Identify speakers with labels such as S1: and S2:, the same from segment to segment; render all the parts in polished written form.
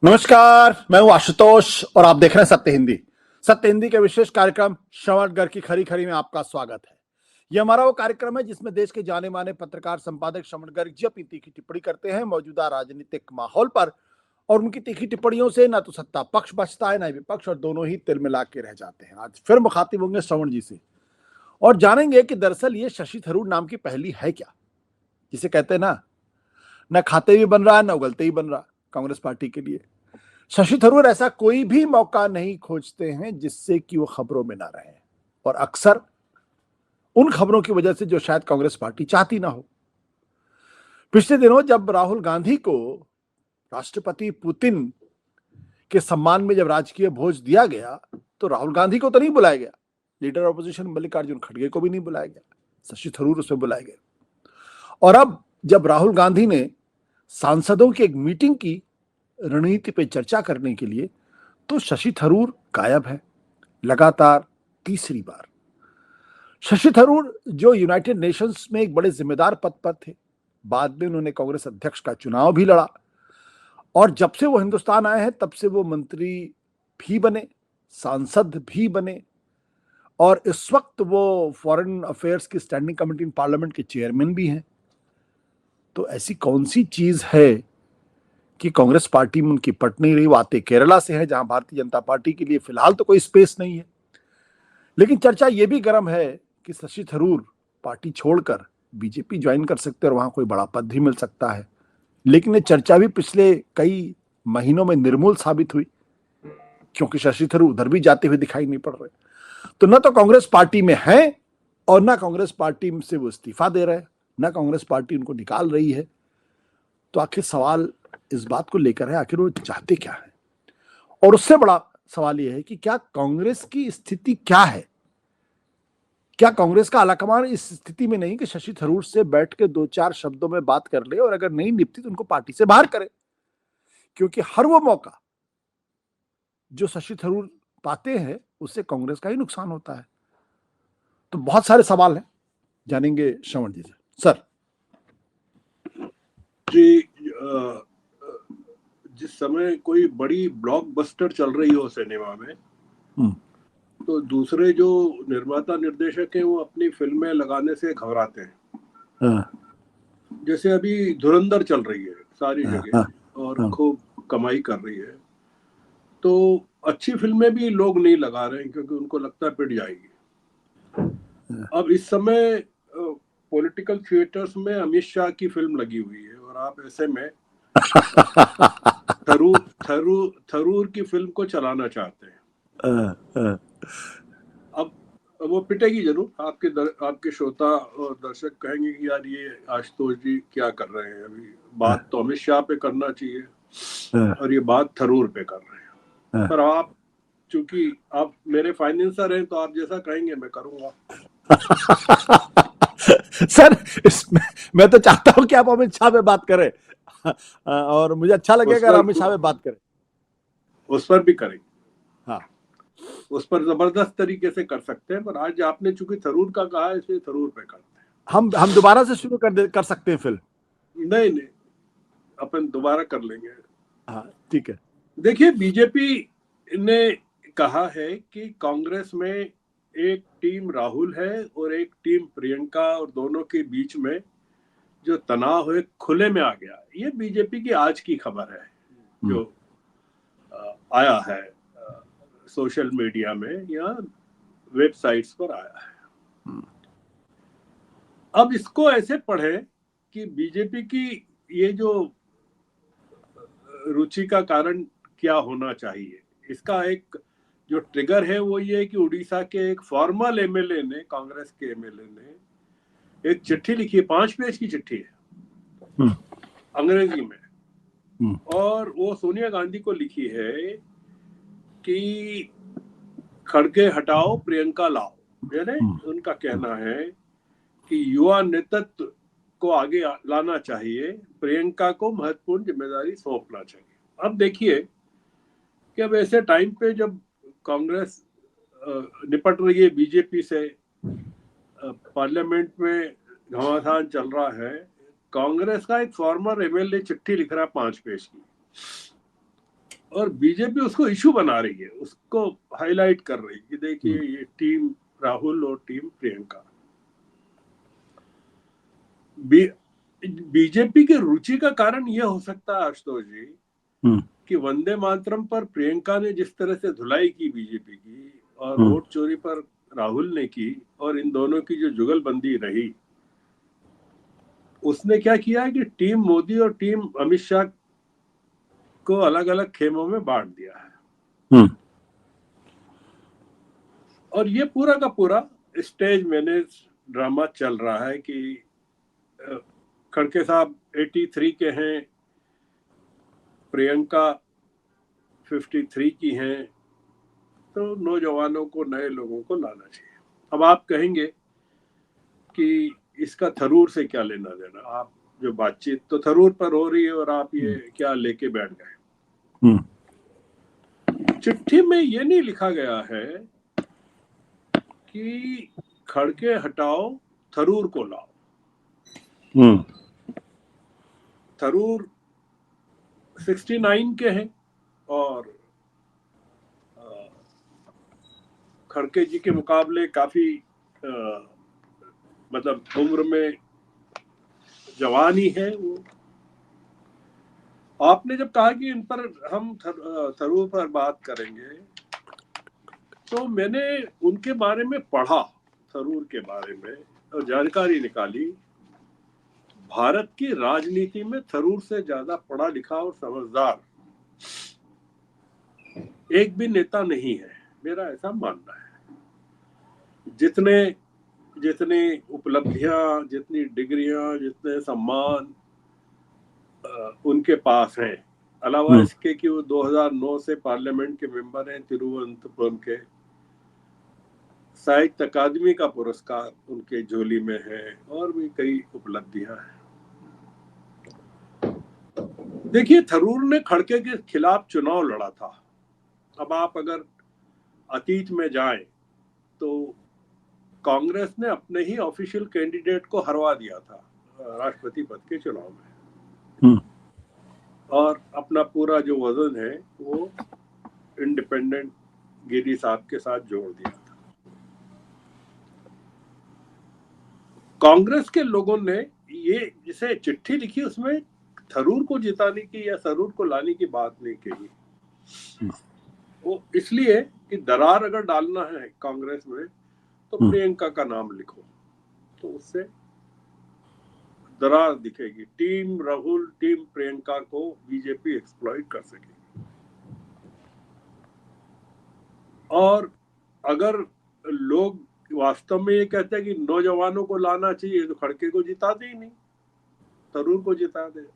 S1: नमस्कार, मैं हूं आशुतोष और आप देख रहे हैं सत्य हिंदी। सत्य हिंदी के विशेष कार्यक्रम श्रवण घर की खरी खरी में आपका स्वागत है। यह हमारा वो कार्यक्रम है जिसमें देश के जाने माने पत्रकार संपादक श्रवण गर्ग जी अपनी तीखी टिप्पणी करते हैं मौजूदा राजनीतिक माहौल पर। और उनकी तीखी टिप्पणियों से न तो सत्ता पक्ष बचता है न विपक्ष, और दोनों ही तिलमिला के रह जाते हैं। आज फिर मुखातिब होंगे श्रवण जी से और जानेंगे कि दरअसल ये शशि थरूर नाम की पहेली है क्या, जिसे कहते हैं ना, न खाते भी बन रहा है न उगलते ही बन रहा कांग्रेस पार्टी के लिए। शशि थरूर ऐसा कोई भी मौका नहीं खोजते हैं जिससे कि वो खबरों में ना रहे, और अक्सर उन खबरों की वजह से जो शायद कांग्रेस पार्टी चाहती ना हो। पिछले दिनों जब राहुल गांधी को राष्ट्रपति पुतिन के सम्मान में जब राजकीय भोज दिया गया, तो राहुल गांधी को तो नहीं बुलाया गया, लीडर ऑपोजिशन मल्लिकार्जुन खड़गे को भी नहीं बुलाया गया, शशि थरूर उसमें बुलाए गए। और अब जब राहुल गांधी ने सांसदों की एक मीटिंग की रणनीति पे चर्चा करने के लिए, तो शशि थरूर गायब है लगातार तीसरी बार। शशि थरूर जो यूनाइटेड नेशंस में एक बड़े जिम्मेदार पद पर थे, बाद में उन्होंने कांग्रेस अध्यक्ष का चुनाव भी लड़ा, और जब से वो हिंदुस्तान आए हैं तब से वो मंत्री भी बने, सांसद भी बने, और इस वक्त वो फॉरेन अफेयर्स की स्टैंडिंग कमेटी इन पार्लियामेंट के चेयरमैन भी हैं। तो ऐसी कौन सी चीज है कि कांग्रेस पार्टी में उनकी पट नहीं रही। वो आते केरला से है, जहां भारतीय जनता पार्टी के लिए फिलहाल तो कोई स्पेस नहीं है। लेकिन चर्चा यह भी गर्म है कि शशि थरूर पार्टी छोड़कर बीजेपी ज्वाइन कर सकते हैं और वहां कोई बड़ा पद भी मिल सकता है। लेकिन ये चर्चा भी पिछले कई महीनों में निर्मूल साबित हुई, क्योंकि शशि थरूर उधर भी जाते हुए दिखाई नहीं पड़ रहे। तो न तो कांग्रेस पार्टी में है और न कांग्रेस पार्टी से वो इस्तीफा दे रहे हैं, न कांग्रेस पार्टी उनको निकाल रही है। तो आखिर सवाल इस बात को लेकर है, आखिर वो चाहते क्या है। और उससे बड़ा सवाल यह है कि क्या कांग्रेस की स्थिति क्या है। क्या कांग्रेस का आलाकमान इस स्थिति में नहीं कि शशि थरूर से बैठ के दो चार शब्दों में बात कर ले, और अगर नहीं निपटी तो उनको पार्टी से बाहर करे। क्योंकि हर वो मौका जो शशि थरूर पाते हैं उससे कांग्रेस का ही नुकसान होता है। तो बहुत सारे सवाल हैं, जानेंगे श्रवण जी से। सर
S2: जी, जिस समय कोई बड़ी ब्लॉकबस्टर चल रही हो सिनेमा में, तो दूसरे जो निर्माता निर्देशक हैं वो अपनी फिल्में लगाने से घबराते हैं। जैसे अभी धुरंधर चल रही है सारी जगह और खूब कमाई कर रही है, तो अच्छी फिल्में भी लोग नहीं लगा रहे हैं क्योंकि उनको लगता है पिट जाएगी। अब इस समय पॉलिटिकल थिएटर्स में अमित शाह की फिल्म लगी हुई है और आप ऐसे में थरूर की फिल्म को चलाना चाहते हैं। अब वो पिटेगी जरूर। आपके श्रोता और दर्शक कहेंगे कि यार ये आशुतोष जी क्या कर रहे हैं, अभी बात तो अमित शाह पे करना चाहिए और ये बात थरूर पे कर रहे हैं। पर आप चूंकि आप मेरे फाइनेंसर हैं तो आप जैसा कहेंगे मैं करूंगा।
S1: सर इसमें मैं तो चाहता हूं कि आप अमित शाह पे बात करें, और मुझे अच्छा लगेगा अगर अमित शाह पे बात करें। उस पर
S2: भी करेंगे, हाँ, उस पर जबरदस्त तरीके से कर सकते हैं। पर आज आपने चूंकि थरूर का कहा है इसलिए थरूर पे करते हैं।
S1: हम दोबारा से शुरू कर सकते हैं फिल्म।
S2: नहीं, अपन दोबारा कर लेंगे।
S1: हाँ ठीक है।
S2: देखिए, बीजेपी ने कहा है कि कांग्रेस में एक टीम राहुल है और एक टीम प्रियंका, और दोनों के बीच में जो तनाव है खुले में आ गया। ये बीजेपी की आज की खबर है जो आया है सोशल मीडिया में या वेबसाइट्स पर आया है। अब इसको ऐसे पढ़े कि बीजेपी की ये जो रुचि का कारण क्या होना चाहिए। इसका एक जो ट्रिगर है वो ये है कि उड़ीसा के एक फॉर्मल एमएलए ने, कांग्रेस के एमएलए ने एक चिट्ठी लिखी है, 5 पेज की चिट्ठी है अंग्रेजी में, और वो सोनिया गांधी को लिखी है कि खड़गे हटाओ प्रियंका लाओ। यानी उनका कहना है कि युवा नेतृत्व को आगे लाना चाहिए, प्रियंका को महत्वपूर्ण जिम्मेदारी सौंपना चाहिए। अब देखिए कि अब ऐसे टाइम पे जब कांग्रेस निपट रही है बीजेपी से, पार्लियामेंट में घमासान चल रहा है, कांग्रेस का एक फॉर्मर एमएलए चिट्ठी लिख रहा है 5 पेज की। और बीजेपी उसको इशू बना रही है, उसको हाईलाइट कर रही है कि देखिए ये टीम राहुल और टीम प्रियंका। बीजेपी की रुचि का कारण यह हो सकता है आशुतोष जी कि वंदे मातरम पर प्रियंका ने जिस तरह से धुलाई की बीजेपी की, और वोट चोरी पर राहुल ने की, और इन दोनों की जो जुगलबंदी रही, उसने क्या किया कि टीम मोदी और टीम अमित शाह को अलग अलग खेमों में बांट दिया है। और ये पूरा का पूरा स्टेज मैनेज ड्रामा चल रहा है कि खड़के साहब 83 के हैं, प्रियंका 53 की हैं, तो नौजवानों को, नए लोगों को लाना चाहिए। अब आप कहेंगे कि इसका थरूर से क्या लेना देना, आप जो बातचीत तो थरूर पर हो रही है और आप ये क्या लेके बैठ गए। चिट्ठी में ये नहीं लिखा गया है कि खड़के हटाओ थरूर को लाओ। थरूर 69 के हैं और खड़के जी के मुकाबले काफी मतलब उम्र में जवान ही है वो। आपने जब कहा कि इन पर हम थरूर पर बात करेंगे, तो मैंने उनके बारे में पढ़ा, थरूर के बारे में, और जानकारी निकाली। भारत की राजनीति में थरूर से ज्यादा पढ़ा लिखा और समझदार एक भी नेता नहीं है, मेरा ऐसा मानना है। जितनी उपलब्धियां, जितनी डिग्रियां, जितने सम्मान उनके पास हैं, अलावा इसके कि वो 2009 से पार्लियामेंट के मेंबर हैं तिरुवनंतपुरम के, साहित्य अकादमी का पुरस्कार उनके झोली में है, और भी कई उपलब्धियां हैं। देखिए, थरूर ने खड़के के खिलाफ चुनाव लड़ा था। अब आप अगर अतीत में जाएं तो कांग्रेस ने अपने ही ऑफिशियल कैंडिडेट को हरवा दिया था राष्ट्रपति पद के चुनाव में, और अपना पूरा जो वजन है वो इंडिपेंडेंट गिरी साहब के साथ जोड़ दिया था। कांग्रेस के लोगों ने ये जिसे चिट्ठी लिखी, उसमें थरूर को जिताने की या थरूर को लाने की बात नहीं कही। वो इसलिए कि दरार अगर डालना है कांग्रेस में तो प्रियंका का नाम लिखो, तो उससे दरार दिखेगी। टीम राहुल, टीम प्रियंका को बीजेपी एक्सप्लॉइट कर सकेगी। और अगर लोग वास्तव में ये कहते हैं कि नौजवानों को लाना चाहिए, तो खड़के को जिता दे ही नहीं, थरूर को जिता दे।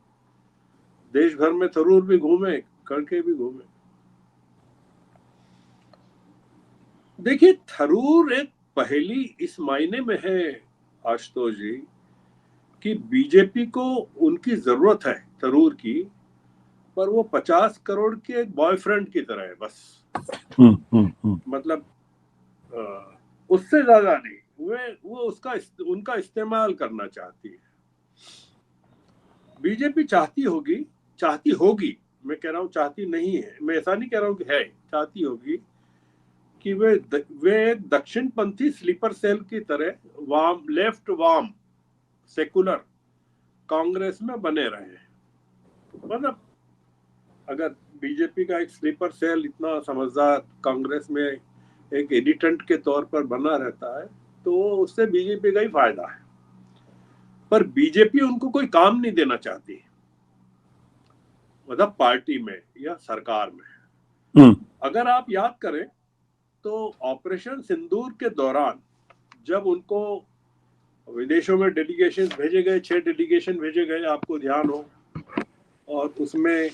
S2: देश भर में थरूर भी घूमे, खड़के भी घूमे। देखिए, थरूर एक पहेली इस मायने में है आशुतोष जी कि बीजेपी को उनकी जरूरत है थरूर की, पर वो 50 करोड़ के एक बॉयफ्रेंड की तरह है बस। मतलब उससे ज्यादा नहीं। वो उनका इस्तेमाल करना चाहती है। बीजेपी चाहती होगी, मैं कह रहा हूं चाहती नहीं है, मैं ऐसा नहीं कह रहा हूं कि है, चाहती होगी कि वे एक दक्षिणपंथी स्लीपर सेल की तरह लेफ्ट वार्म सेकुलर कांग्रेस में बने रहे। मतलब अगर बीजेपी का एक स्लीपर सेल इतना समझदार कांग्रेस में एक एडिटेंट के तौर पर बना रहता है, तो उससे बीजेपी का ही फायदा है। पर बीजेपी उनको कोई काम नहीं देना चाहती, मतलब पार्टी में या सरकार में। अगर आप याद करें तो ऑपरेशन सिंदूर के दौरान जब उनको विदेशों में डेलीगेशन भेजे गए, 6 डेलीगेशन भेजे गए, आपको ध्यान हो, और उसमें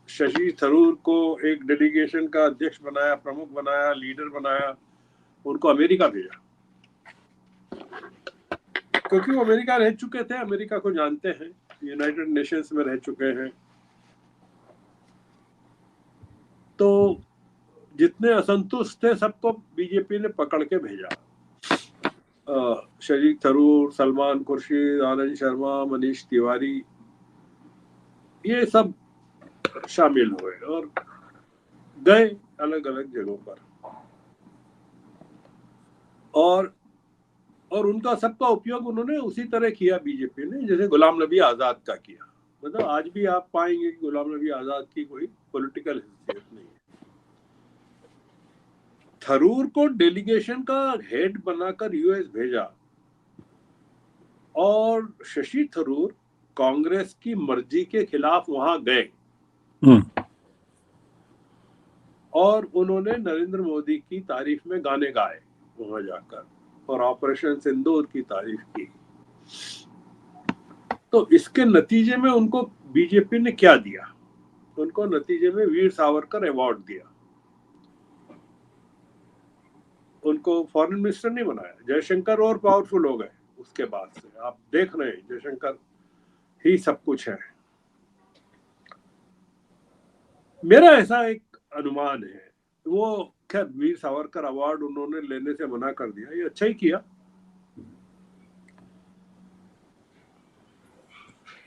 S2: शशि थरूर को एक डेलीगेशन का अध्यक्ष बनाया, प्रमुख बनाया, लीडर बनाया, उनको अमेरिका भेजा, क्योंकि वो अमेरिका रह चुके थे, अमेरिका को जानते हैं, यूनाइटेड नेशंस में रह चुके हैं। तो जितने असंतुष्ट थे सबको बीजेपी ने पकड़ के भेजा। शशि थरूर, सलमान खुर्शीद, आनंद शर्मा, मनीष तिवारी, ये सब शामिल हुए और गए अलग अलग जगहों पर, और उनका सबका उपयोग उन्होंने उसी तरह किया बीजेपी ने जैसे गुलाम नबी आजाद का किया। मतलब आज भी आप पाएंगे कि गुलाम नबी आजाद की कोई पॉलिटिकल हैसियत नहीं है। थरूर को डेलीगेशन का हेड बनाकर यूएस भेजा और शशि थरूर कांग्रेस की मर्जी के खिलाफ वहां गए और उन्होंने नरेंद्र मोदी की तारीफ में गाने गाए वहां जाकर और ऑपरेशन सिंदूर की तारीफ की। तो इसके नतीजे में उनको बीजेपी ने क्या दिया? उनको नतीजे में वीर सावरकर अवार्ड दिया। उनको फॉरेन मिनिस्टर नहीं बनाया। जयशंकर और पावरफुल हो गए उसके बाद से। आप देख रहे हैं जयशंकर ही सब कुछ है। मेरा ऐसा एक अनुमान है। वो खैर वीर सावरकर अवार्ड उन्होंने लेने से मना कर दिया, ये अच्छा ही किया।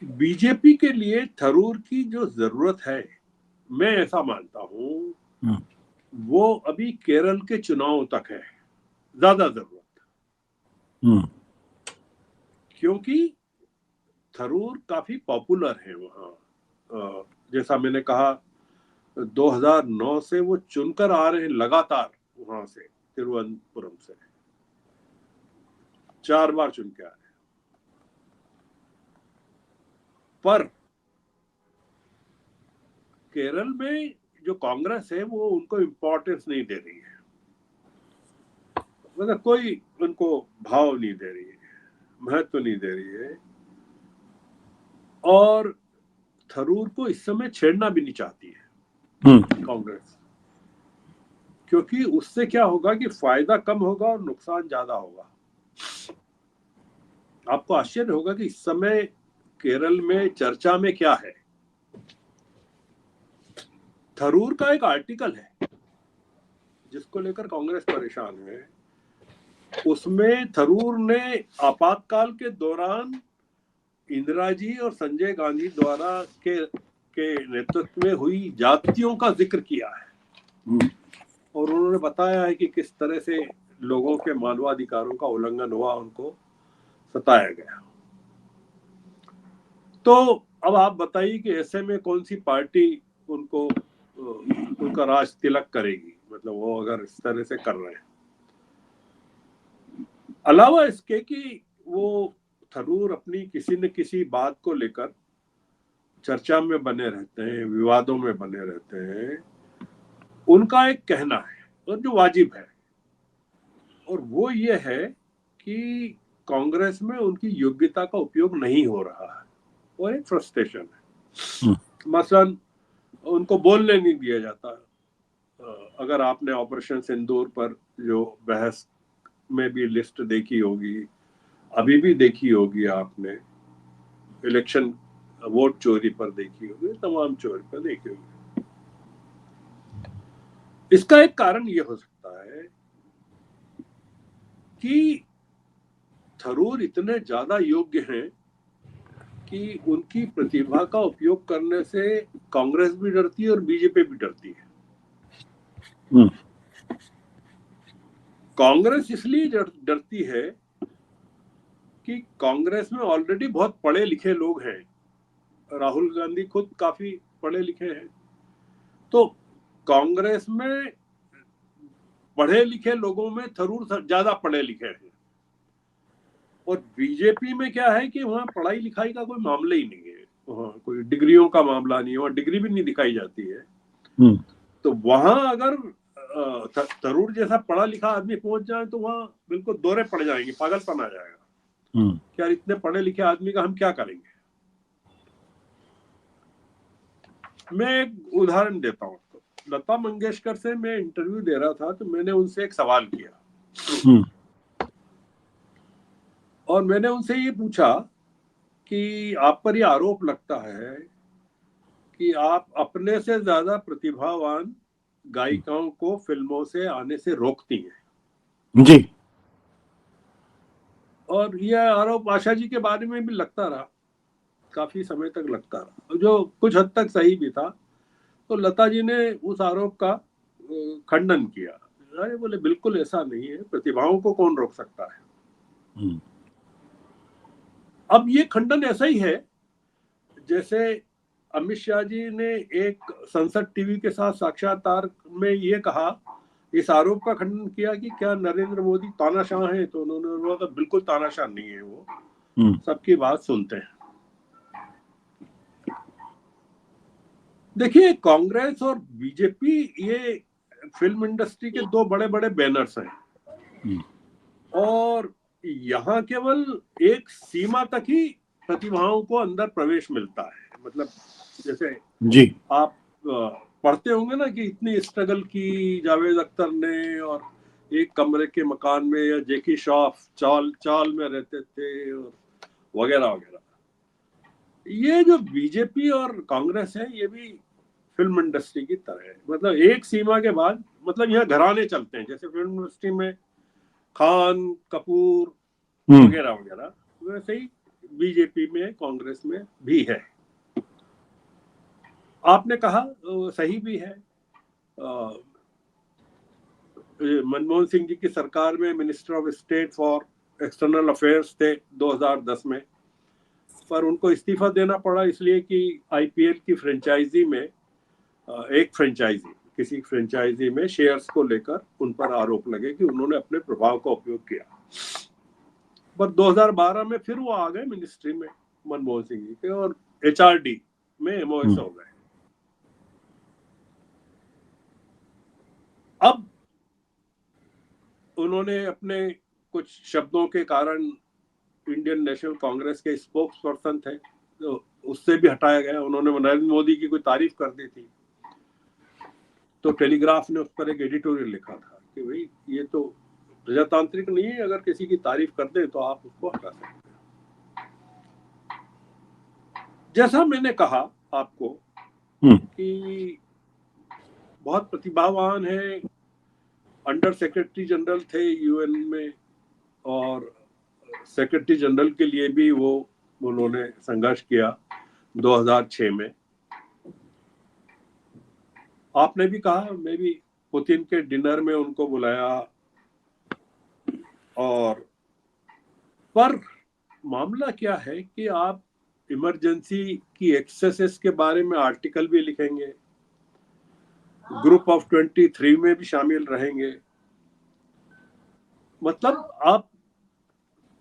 S2: बीजेपी के लिए थरूर की जो जरूरत है, मैं ऐसा मानता हूं, वो अभी केरल के चुनाव तक है ज्यादा जरूरत, क्योंकि थरूर काफी पॉपुलर है वहां। जैसा मैंने कहा 2009 से वो चुनकर आ रहे हैं लगातार वहां से, तिरुवनंतपुरम से 4 बार चुन के आ रहे हैं। पर केरल में जो कांग्रेस है वो उनको इम्पोर्टेंस नहीं दे रही है, मतलब कोई उनको भाव नहीं दे रही है, महत्व नहीं दे रही है, और थरूर को इस समय छेड़ना भी नहीं चाहती है कांग्रेस, क्योंकि उससे क्या होगा कि फायदा कम होगा और नुकसान ज्यादा होगा। आपको आश्चर्य होगा कि इस समय केरल में चर्चा में क्या है। थरूर का एक आर्टिकल है जिसको लेकर कांग्रेस परेशान है। उसमें थरूर ने आपातकाल के दौरान इंदिरा जी और संजय गांधी द्वारा के नेतृत्व में हुई जातियों का जिक्र किया है और उन्होंने बताया है कि किस तरह से लोगों के मानवाधिकारों का उल्लंघन हुआ, उनको सताया गया। तो अब आप बताइए कि ऐसे में कौन सी पार्टी उनको उनका राज तिलक करेगी, मतलब वो अगर इस तरह से कर रहे हैं। अलावा इसके कि वो थरूर अपनी किसी न किसी बात को लेकर चर्चा में बने रहते हैं, विवादों में बने रहते हैं। उनका एक कहना है और जो वाजिब है, और वो ये है कि कांग्रेस में उनकी योग्यता का उपयोग नहीं हो रहा है और एक फ्रस्ट्रेशन है। मसलन उनको बोलने नहीं दिया जाता। अगर आपने ऑपरेशन सिंदूर पर जो बहस में भी लिस्ट देखी होगी, अभी भी देखी होगी आपने, इलेक्शन वोट चोरी पर देखी होगी, तमाम चोरी पर देखी होगी। इसका एक कारण यह हो सकता है कि थरूर इतने ज्यादा योग्य हैं कि उनकी प्रतिभा का उपयोग करने से कांग्रेस भी डरती है और बीजेपी भी डरती है। कांग्रेस इसलिए डरती है कि कांग्रेस में ऑलरेडी बहुत पढ़े लिखे लोग हैं। राहुल गांधी खुद काफी पढ़े लिखे हैं। तो कांग्रेस में पढ़े लिखे लोगों में थरूर ज्यादा पढ़े लिखे हैं, और बीजेपी में क्या है कि वहां पढ़ाई लिखाई का कोई मामला ही नहीं है, वहां कोई डिग्रियों का मामला नहीं है, वहां डिग्री भी नहीं दिखाई जाती है। तो वहां अगर थरूर जैसा पढ़ा लिखा आदमी पहुंच जाए तो वहां बिल्कुल दौरे पड़ जाएंगे, पागलपन आ जाएगा। क्या इतने पढ़े लिखे आदमी का हम क्या करेंगे। मैं एक उदाहरण देता हूँ। लता मंगेशकर से मैं इंटरव्यू दे रहा था तो मैंने उनसे एक सवाल किया और मैंने उनसे ये पूछा कि आप पर ये आरोप लगता है कि आप अपने से ज्यादा प्रतिभावान गायिकाओं को फिल्मों से आने से रोकती हैं।
S1: जी।
S2: और यह आरोप आशा जी के बारे में भी लगता रहा, काफी समय तक लगता रहा, जो कुछ हद तक सही भी था। तो लता जी ने उस आरोप का खंडन किया। अरे बोले बिल्कुल ऐसा नहीं है, प्रतिभाओं को कौन रोक सकता है। अब ये खंडन ऐसा ही है जैसे अमित शाह जी ने एक संसद टीवी के साथ साक्षात्कार में ये कहा, इस आरोप का खंडन किया कि क्या नरेंद्र मोदी तानाशाह हैं, तो उन्होंने बोला बिल्कुल तानाशाह नहीं है, वो सबकी बात सुनते हैं। देखिए, कांग्रेस और बीजेपी ये फिल्म इंडस्ट्री के दो बड़े बड़े बैनर्स हैं और यहाँ केवल एक सीमा तक ही प्रतिभाओं को अंदर प्रवेश मिलता है। मतलब जैसे
S1: जी
S2: आप पढ़ते होंगे ना कि इतनी स्ट्रगल की जावेद अख्तर ने और एक कमरे के मकान में या जेकी श्रॉफ चाल में रहते थे और वगैरह वगैरह। ये जो बीजेपी और कांग्रेस है ये भी फिल्म इंडस्ट्री की तरह है। मतलब एक सीमा के बाद, मतलब यहाँ घराने चलते हैं, जैसे फिल्म इंडस्ट्री में खान कपूर वगैरह वगैरह, वैसे ही बीजेपी में कांग्रेस में भी है। आपने कहा सही भी है। मनमोहन सिंह जी की सरकार में minister of state for external affairs थे 2010 में, पर उनको इस्तीफा देना पड़ा इसलिए कि आईपीएल की फ्रेंचाइजी में किसी फ्रेंचाइजी में शेयर्स को लेकर उन पर आरोप लगे कि उन्होंने अपने प्रभाव का उपयोग किया। पर 2012 में फिर वो आ गए मिनिस्ट्री में मनमोहन सिंह जी के और एचआरडी में एमओएस हो गए। अब उन्होंने अपने कुछ शब्दों के कारण इंडियन नेशनल कांग्रेस के स्पोक्स पर्सन थे, तो उससे भी हटाया गया। उन्होंने नरेंद्र मोदी की कोई तारीफ कर दी थी तो टेलीग्राफ ने उस पर एक एडिटोरियल लिखा था कि भाई ये तो प्रजातांत्रिक नहीं है, अगर किसी की तारीफ कर दें तो आप उसको हटा सकते हैं। जैसा मैंने कहा आपको कि बहुत प्रतिभावान है, अंडर सेक्रेटरी जनरल थे यूएन में और सेक्रेटरी जनरल के लिए भी उन्होंने संघर्ष किया 2006 में। आपने भी कहा, मैं भी पुतिन के डिनर में उनको बुलाया, और पर मामला क्या है कि आप इमरजेंसी की एक्सेसेस के बारे में आर्टिकल भी लिखेंगे, ग्रुप ऑफ 23 में भी शामिल रहेंगे। मतलब आप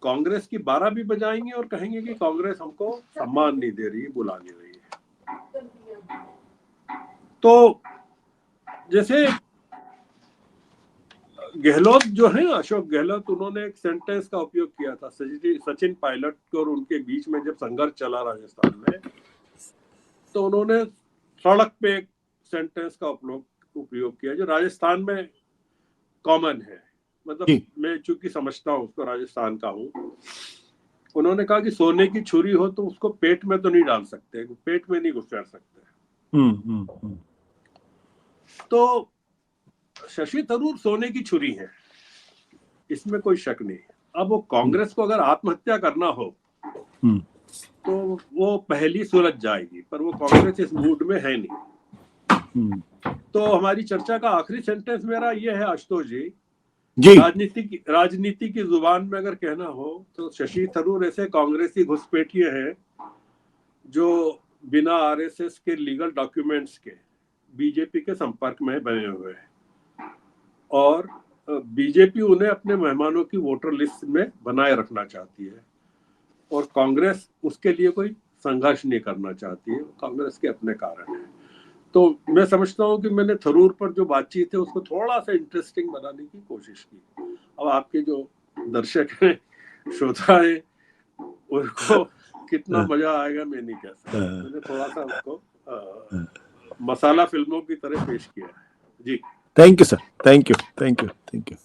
S2: कांग्रेस की 12 भी बजाएंगे और कहेंगे कि कांग्रेस हमको सम्मान नहीं दे रही, बुला नहीं रही है। तो जैसे गहलोत जो है, अशोक गहलोत, उन्होंने एक सेंटेंस का उपयोग किया था सचिन पायलट और उनके बीच में जब संघर्ष चला राजस्थान में, तो उन्होंने सड़क पे एक सेंटेंस का उपयोग किया जो राजस्थान में कॉमन है। मतलब मैं चूंकि समझता हूँ उसको, राजस्थान का हूँ। उन्होंने कहा कि सोने की छुरी हो तो उसको पेट में तो नहीं डाल सकते, पेट में नहीं घुस कर सकते। तो शशि थरूर सोने की छुरी है, इसमें कोई शक नहीं। अब वो कांग्रेस को अगर आत्महत्या करना हो तो वो पहली सुलझ जाएगी, पर वो कांग्रेस इस मूड में है नहीं। तो हमारी चर्चा का आखिरी सेंटेंस मेरा ये है आशुतोष जी, राजनीति की जुबान में अगर कहना हो तो शशि थरूर ऐसे कांग्रेसी घुसपैठिए हैं जो बिना आरएसएस के लीगल डॉक्यूमेंट्स के बीजेपी के संपर्क में बने हुए हैं और बीजेपी उन्हें अपने मेहमानों की वोटर लिस्ट में बनाए रखना चाहती है और कांग्रेस उसके लिए कोई संघर्ष नहीं करना चाहती है। कांग्रेस के अपने कारण है। तो मैं समझता हूँ कि मैंने थरूर पर जो बातचीत है उसको थोड़ा सा इंटरेस्टिंग बनाने की कोशिश की। अब आपके जो दर्शक हैं, श्रोता हैं, उनको कितना मजा आएगा मैं नहीं कह सकता। मैंने थोड़ा सा उसको मसाला फिल्मों की तरह पेश किया है। जी,
S1: thank you sir, thank you.